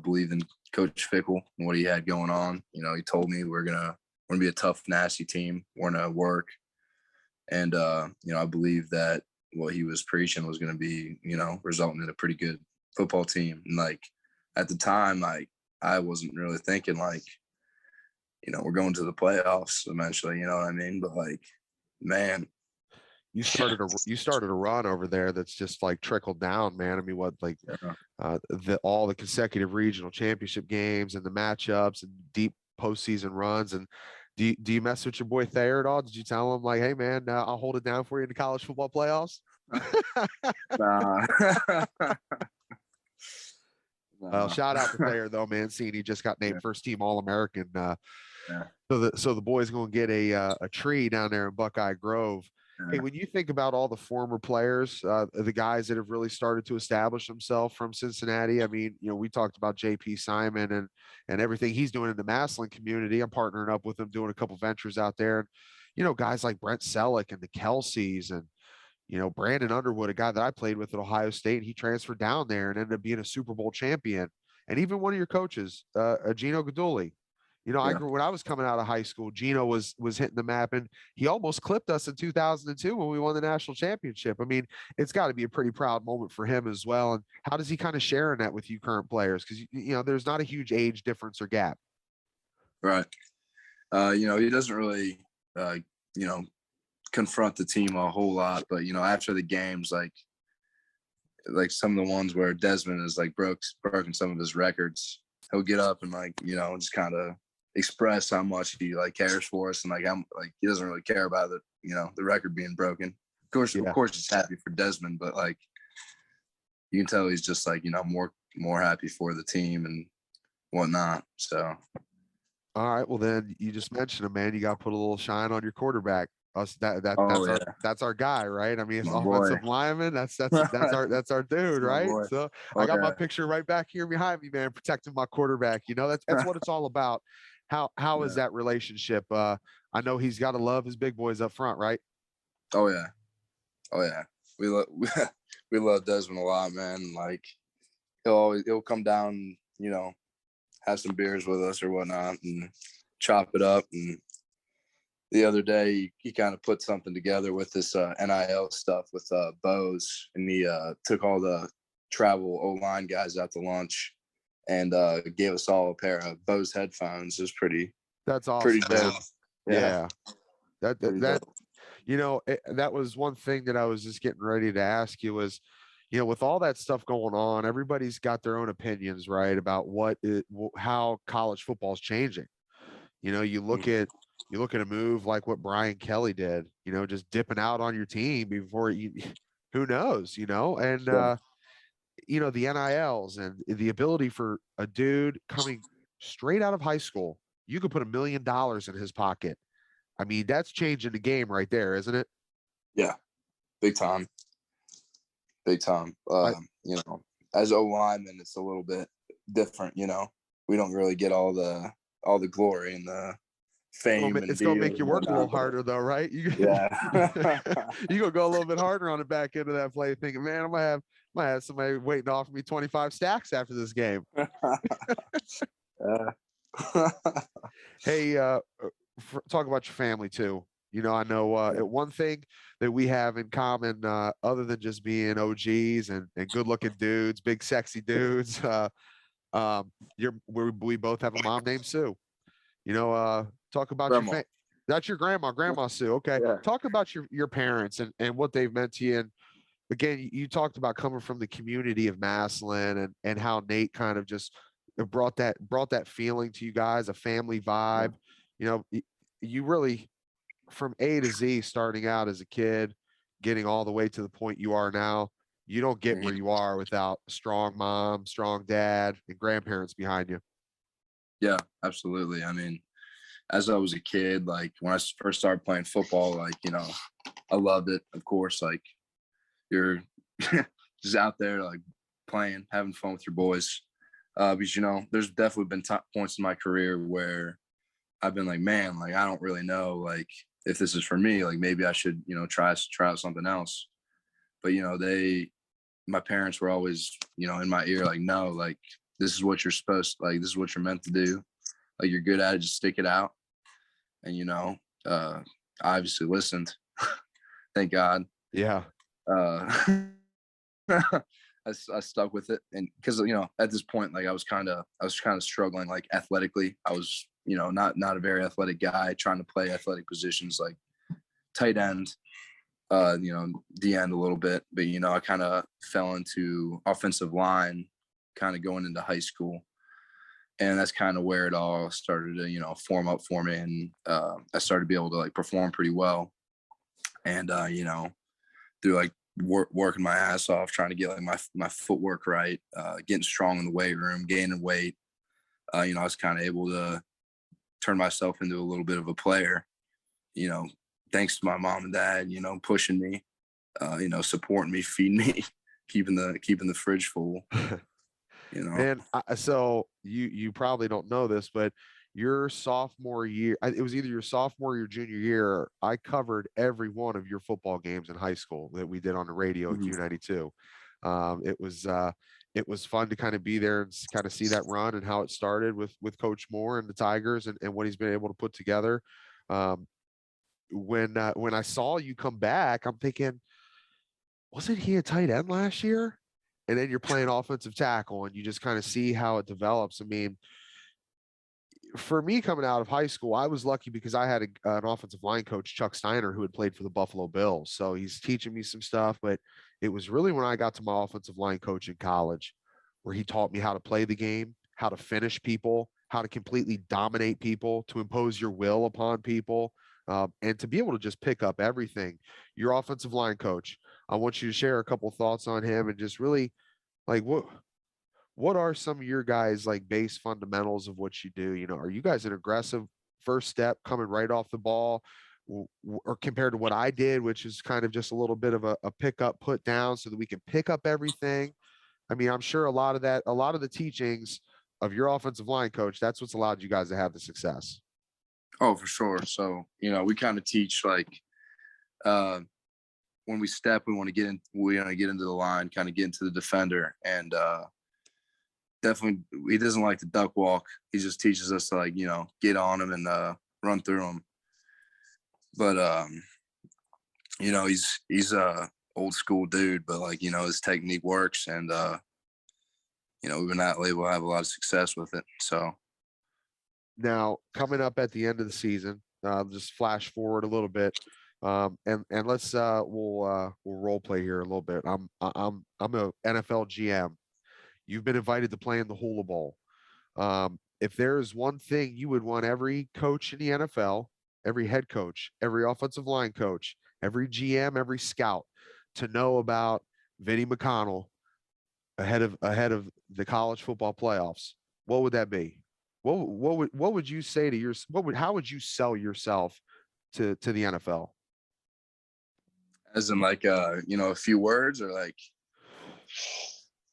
believed in Coach Fickle and what he had going on. He told me we're gonna be a tough, nasty team. We're gonna work, and I believe that what he was preaching was gonna be resulting in a pretty good football team. And like at the time, like I wasn't really thinking like we're going to the playoffs eventually. You know what I mean? But like, man. You started a run over there that's just like trickled down, man. I mean, all the consecutive regional championship games and the matchups and deep postseason runs. And do you mess with your boy Thayer at all? Did you tell him like, hey man, I'll hold it down for you in the college football playoffs? Well, shout out to Thayer though, man. Seeing he just got named first team All-American. So the boys gonna get a tree down there in Buckeye Grove. Hey, when you think about all the former players, the guys that have really started to establish themselves from Cincinnati, I mean, we talked about JP Simon and everything he's doing in the Massillon community. I'm partnering up with him, doing a couple ventures out there, and guys like Brent Selleck and the Kelseys and Brandon Underwood, a guy that I played with at Ohio State, and he transferred down there and ended up being a Super Bowl champion. And even one of your coaches, Gino Gaduli. Yeah. When I was coming out of high school, Gino was hitting the map, and he almost clipped us in 2002 when we won the national championship. I mean, it's got to be a pretty proud moment for him as well. And how does he kind of share in that with you current players? Because there's not a huge age difference or gap. Right. He doesn't really, confront the team a whole lot, but after the games, like some of the ones where Desmond has broken some of his records, he'll get up and just kind of express how much he cares for us, and he doesn't really care about the record being broken. Of course he's happy for Desmond, but you can tell he's just more happy for the team and whatnot. So all right, well then you just mentioned him, man. You got to put a little shine on your quarterback. That's our guy, right? I mean, it's offensive lineman. That's our dude, right? So I got my picture right back here behind me, man, protecting my quarterback. That's what it's all about. How is that relationship? I know he's got to love his big boys up front, right? Oh yeah. We love Desmond a lot, man. He'll come down, have some beers with us or whatnot and chop it up. And the other day he kind of put something together with this NIL stuff with Bose, and he took all the travel O-line guys out to lunch and gave us all a pair of Bose headphones. It was that's awesome, pretty dope. Yeah. That was one thing that I was just getting ready to ask you was, with all that stuff going on, everybody's got their own opinions, right, about how college football is changing. You look at a move like what Brian Kelly did, just dipping out on your team before who knows, and the NILs and the ability for a dude coming straight out of high school, you could put $1 million in his pocket. I mean, that's changing the game right there, isn't it? Yeah, big time. As O linemen, it's a little bit different. We don't really get all the glory and the fame. It's gonna make you work a little harder, though, right? Yeah. You gonna go a little bit harder on the back end of that play, thinking, man, I might have somebody waiting to offer me 25 stacks after this game. Hey, talk about your family too. I know one thing that we have in common, other than just being OGs and good-looking dudes, big sexy dudes. We both have a mom named Sue. Talk about Grandma. That's your Grandma Sue. Okay, Yeah. Talk about your parents and what they've meant to you. And again, you talked about coming from the community of Massillon and how Nate kind of just brought that feeling to you guys, a family vibe. You really, from A to Z, starting out as a kid, getting all the way to the point you are now, you don't get where you are without a strong mom, strong dad, and grandparents behind you. Yeah, absolutely. I mean, as I was a kid, when I first started playing football, I loved it. Of course, you're just out there playing, having fun with your boys. Because there's definitely been points in my career where I've been man, I don't really know if this is for me. Maybe I should try out something else. But my parents were always in my ear no, this is what you're supposed to, this is what you're meant to do. You're good at it, just stick it out. And I obviously listened. Thank God. Yeah. I stuck with it, and because at this point I was kind of struggling athletically. I was not a very athletic guy, trying to play athletic positions like tight end, D end a little bit, but I kind of fell into offensive line kind of going into high school, and that's kind of where it all started to form up for me, and I started to be able to perform pretty well, and through working my ass off, trying to get my footwork right, getting strong in the weight room, gaining weight. I was kind of able to turn myself into a little bit of a player, thanks to my mom and dad, pushing me, supporting me, feeding me, keeping the fridge full. Man, so you probably don't know this, but your sophomore year, it was either your sophomore or your junior year. I covered every one of your football games in high school that we did on the radio at Q92. It was fun to kind of be there and kind of see that run and how it started with Coach Moore and the Tigers and what he's been able to put together. When I saw you come back, I'm thinking, wasn't he a tight end last year? And then you're playing offensive tackle and you just kind of see how it develops. I mean, for me coming out of high school, I was lucky because I had an offensive line coach, Chuck Steiner, who had played for the Buffalo Bills. So he's teaching me some stuff, but it was really when I got to my offensive line coach in college where he taught me how to play the game, how to finish people, how to completely dominate people, to impose your will upon people, and to be able to just pick up everything. Your offensive line coach, I want you to share a couple thoughts on him and just really like what are some of your guys like base fundamentals of what you do? Are you guys an aggressive first step coming right off the ball or compared to what I did, which is kind of just a little bit of a pick up, put down so that we can pick up everything? I mean, I'm sure a lot of the teachings of your offensive line coach, that's what's allowed you guys to have the success. Oh, for sure. So, we kind of teach like, when we step, we want to get into the line, kind of get into the defender, and definitely he doesn't like to duck walk. He just teaches us to like, get on him and run through him. But he's a old school dude, but like, his technique works, and we've been able to have a lot of success with it. So now coming up at the end of the season, just flash forward a little bit. And let's we'll role play here a little bit. I'm a NFL GM. You've been invited to play in the Hula Bowl. If there is one thing you would want every coach in the NFL, every head coach, every offensive line coach, every GM, every scout to know about Vinny McConnell ahead of the college football playoffs, what would that be? What would you say to how would you sell yourself to the NFL? As in like a few words or like.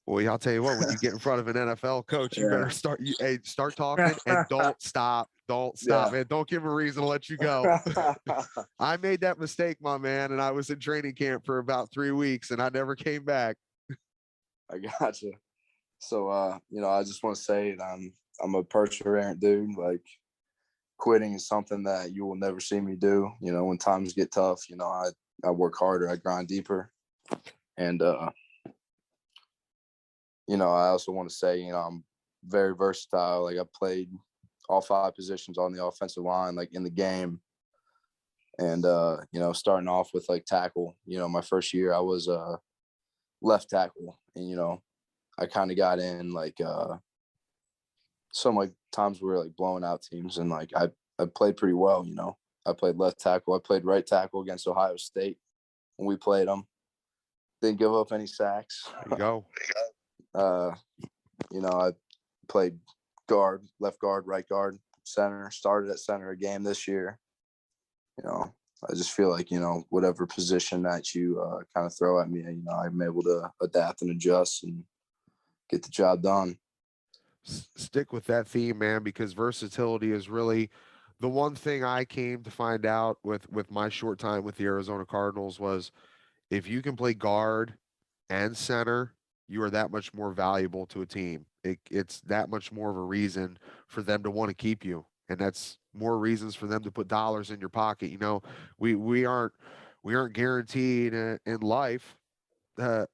Well, I'll tell you what, when you get in front of an NFL coach, you better start talking and don't stop, man. Don't give him a reason to let you go. I made that mistake, my man, and I was in training camp for about 3 weeks and I never came back. I gotcha. So, I just want to say that I'm a perseverant dude. Like, quitting is something that you will never see me do. When times get tough, I work harder, I grind deeper. And, I also want to say, I'm very versatile. Like, I played all 5 positions on the offensive line, like in the game. And, starting off with like tackle, my first year I was left tackle. And, I kind of got in like some like times we were like blowing out teams, and like I played pretty well. I played left tackle. I played right tackle against Ohio State when we played them. Didn't give up any sacks. There you go. I played guard, left guard, right guard, center. Started at center a game this year. I just feel like, whatever position that you kind of throw at me, I'm able to adapt and adjust and get the job done. Stick with that theme, man, because versatility is really the one thing I came to find out with my short time with the Arizona Cardinals was if you can play guard and center, you are that much more valuable to a team. It's that much more of a reason for them to want to keep you. And that's more reasons for them to put dollars in your pocket. We aren't guaranteed in life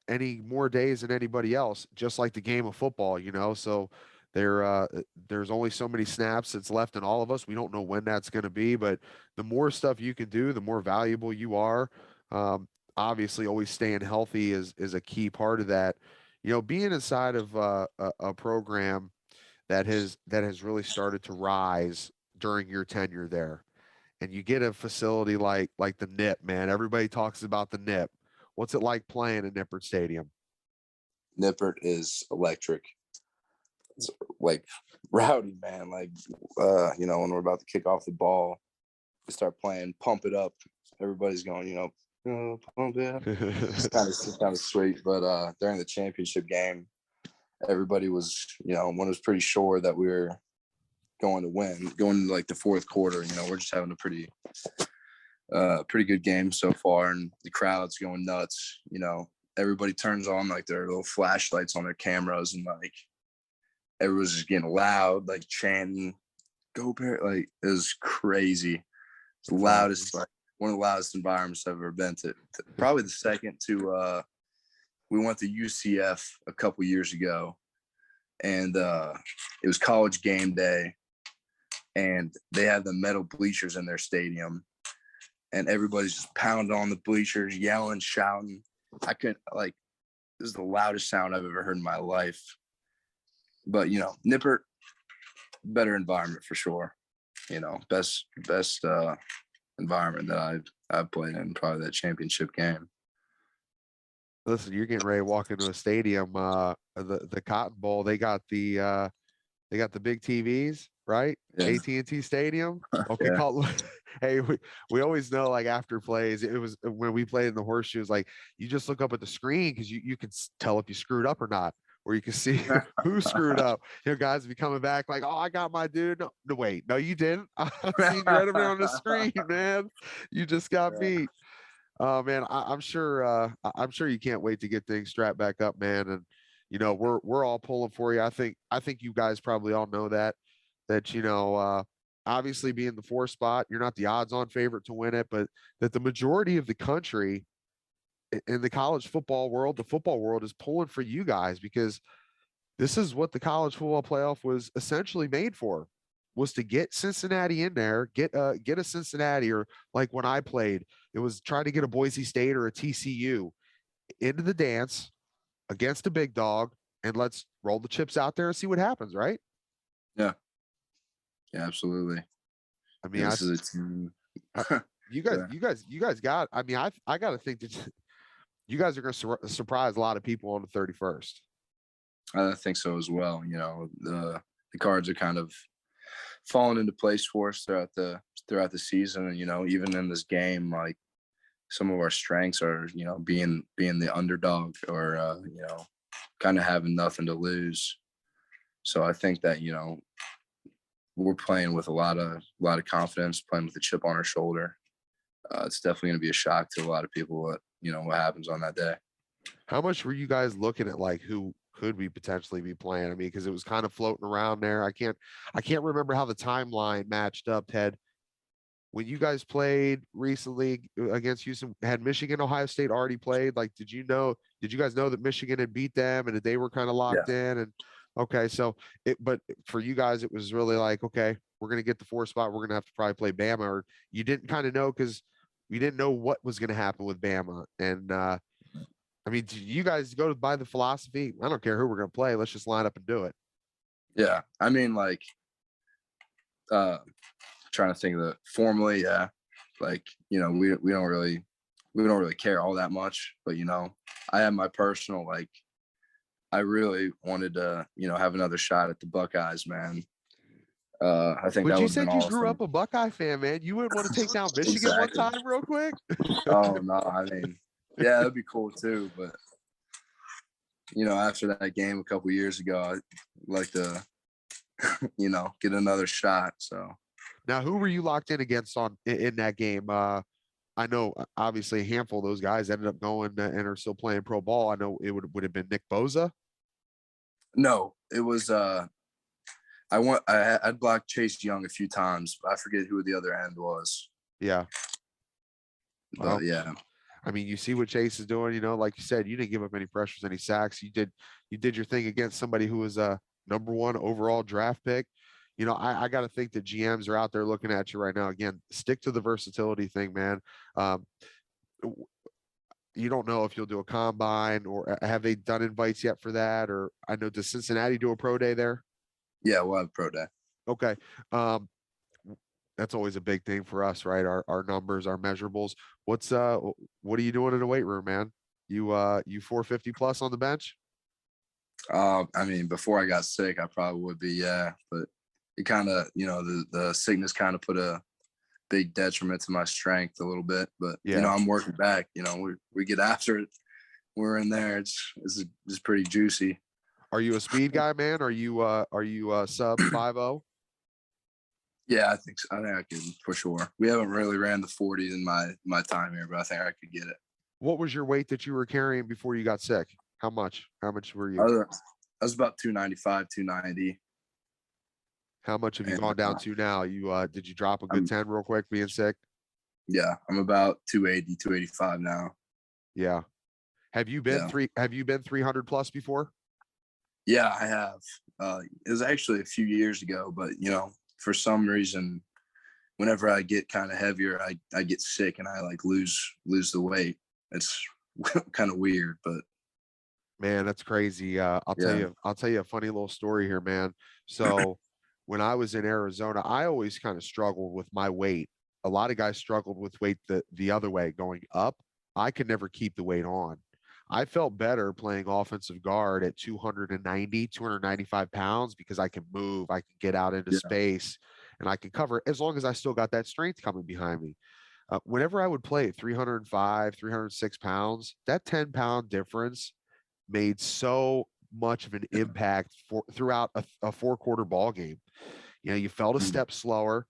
any more days than anybody else, just like the game of football, so there's only so many snaps that's left in all of us. We don't know when that's going to be, but the more stuff you can do, the more valuable you are. Obviously always staying healthy is a key part of that. Being inside of a program that has really started to rise during your tenure there, and you get a facility like the NIP, man. Everybody talks about the NIP. What's it like playing at Nippert Stadium? Nippert is electric. It's like rowdy, man. Like, when we're about to kick off the ball, they start playing Pump It Up. Everybody's going, pump it up. It's kind of sweet. But during the championship game, everybody was, one was pretty sure that we were going to win, going into like the fourth quarter. We're just having a pretty good game so far, and the crowd's going nuts. Everybody turns on like their little flashlights on their cameras, and like everyone's just getting loud, like chanting, "Go Bear!" Like it was crazy. It's the loudest, like one of the loudest environments I've ever been to. Probably the second to we went to UCF a couple years ago, and it was college game day, and they had the metal bleachers in their stadium, and everybody's just pounding on the bleachers, yelling, shouting. I couldn't, like, this is the loudest sound I've ever heard in my life. But, Nippert, better environment for sure. Best environment that I've played in, probably that championship game. Listen, you're getting ready to walk into a stadium, the Cotton Bowl. They got the big TVs, right? Yeah. AT&T Stadium. Okay, Yeah. Hey, we always know, like, after plays, it was when we played in the horseshoes, like, you just look up at the screen because you can tell if you screwed up or not, or you can see who screwed up. Guys be coming back like, "Oh, I got my dude." No, wait, no, you didn't. I seen you right up there on the screen, man. You just got beat. Man, I'm sure you can't wait to get things strapped back up, man. And we're all pulling for you. I think you guys probably all know that obviously being the 4th spot, you're not the odds-on favorite to win it, but that the majority of the country in the college football world, the football world, is pulling for you guys, because this is what the college football playoff was essentially made for, was to get Cincinnati in there, get a Cincinnati, or like when I played, it was trying to get a Boise State or a TCU into the dance against a big dog, and let's roll the chips out there and see what happens, right? Yeah, absolutely. I mean, this is a team. You guys got. I mean, I got to think that you guys are going to surprise a lot of people on the 31st. I think so as well. The cards are kind of falling into place for us throughout the season, and even in this game, like, some of our strengths are being the underdog, or kind of having nothing to lose. So I think that we're playing with a lot of confidence, playing with a chip on our shoulder. It's definitely going to be a shock to a lot of people what happens on that day. How much were you guys looking at, like, who could we potentially be playing? I mean, because it was kind of floating around there. I can't remember how the timeline matched up, Ted. When you guys played recently against Houston, had Michigan, Ohio State already played? Like, did you guys know that Michigan had beat them and that they were kind of locked in? And okay, so but for you guys, it was really like, okay, we're going to get the 4th spot. We're going to have to probably play Bama, or you didn't kind of know because you didn't know what was going to happen with Bama. And I mean, do you guys go by the philosophy, I don't care who we're going to play, let's just line up and do it? Yeah, I mean, like, trying to think of the formally, yeah, like, we don't really care all that much, but I have my personal, like, I really wanted to have another shot at the Buckeyes, man. I think But that you would have been said you awesome. grew up a Buckeye fan, man. You wouldn't want to take down Michigan Exactly. one time real quick? Oh no, I mean, yeah, that'd be cool too, but after that game a couple years ago, I'd like to get another shot. So now, who were you locked in against in that game? I know obviously a handful of those guys ended up going and are still playing pro ball. I know it would have been Nick Bosa. No, it was I'd blocked Chase Young a few times. I forget who the other end was. Yeah. But well, yeah. I mean, you see what Chase is doing, like you said, you didn't give up any pressures, any sacks. You did your thing against somebody who was a number 1 overall draft pick. I got to think that GMs are out there looking at you right now. Again, stick to the versatility thing, man. You don't know if you'll do a combine, or have they done invites yet for that? Or I know, does Cincinnati do a pro day there? Yeah, we'll have pro day. Okay. That's always a big thing for us, right? Our numbers, our measurables. What are you doing in the weight room, man? You 450 plus on the bench? I mean, before I got sick, I probably would be, yeah. But it kind of, the sickness kind of put a big detriment to my strength a little bit. But Yeah. you know, I'm working back. You know, we get after it. We're in there. It's pretty juicy. Are you a speed guy, man? Are you sub 5.0? Yeah, I think so. I think I can for sure. We haven't really ran the 40s in my time here, but I think I could get it. What was your weight that you were carrying before you got sick? How much? How much were you? I was about 295, 290. How much have you gone down to now? You did you drop a good 10 real quick being sick? Yeah, I'm about 280, 285 now. Yeah. Have you been 300 plus before? Yeah, I have. It was actually a few years ago, but you know, for some reason, whenever I get kind of heavier, I get sick and I like lose the weight. It's kind of weird, but man, that's crazy. I'll tell you a funny little story here, man. So when I was in Arizona, I always kind of struggled with my weight. A lot of guys struggled with weight the other way going up. I could never keep the weight on. I felt better playing offensive guard at 290, 295 pounds because I can move, I can get out into space, and I can cover as long as I still got that strength coming behind me. Whenever I would play at 305, 306 pounds, that 10-pound difference made so much of an impact throughout a 4-quarter ball game. You know, you felt a step slower,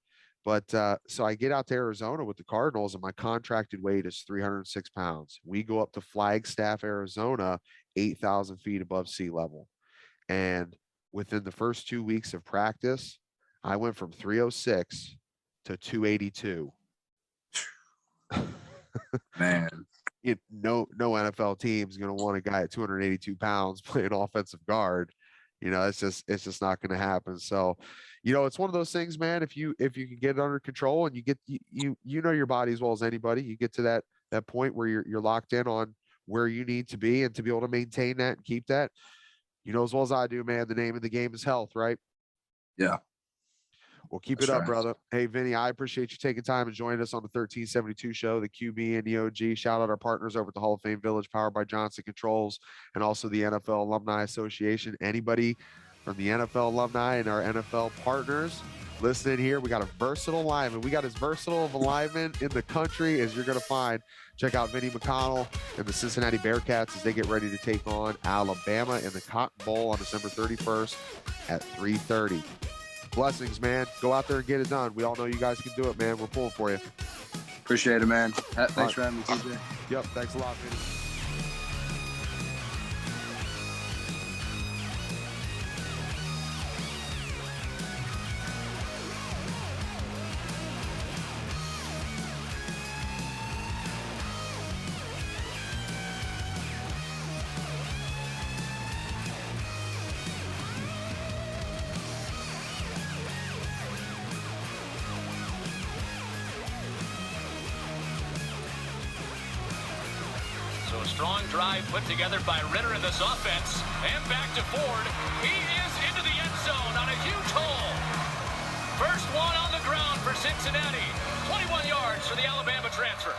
but so I get out to Arizona with the Cardinals and my contracted weight is 306 pounds. We go up to Flagstaff, Arizona, 8,000 feet above sea level. And within the first 2 weeks of practice, I went from 306 to 282. Man, No NFL team's going to want a guy at 282 pounds playing offensive guard. You know, it's just not going to happen. So, you know, it's one of those things, man. If you can get it under control and you get you know your body as well as anybody, you get to that point where you're locked in on where you need to be and to be able to maintain that and keep that. You know as well as I do, man. The name of the game is health, right? Yeah. Well, keep it up, brother. Hey, Vinny, I appreciate you taking time and joining us on the 1372 show, the QB and the OG. Shout out our partners over at the Hall of Fame Village, powered by Johnson Controls, and also the NFL Alumni Association. Anybody from the NFL alumni and our NFL partners listening here, we got a versatile lineman. We got as versatile of a lineman in the country as you're going to find. Check out Vinny McConnell and the Cincinnati Bearcats as they get ready to take on Alabama in the Cotton Bowl on December 31st at 3:30. Blessings, man. Go out there and get it done. We all know you guys can do it, man. We're pulling for you. Appreciate it, man. Thanks for having me, TJ. Yep. Thanks a lot, Vinny. So a strong drive put together by Ritter in this offense. And back to Ford. He is into the end zone on a huge hole. First one on the ground for Cincinnati. 21 yards for the Alabama transfer.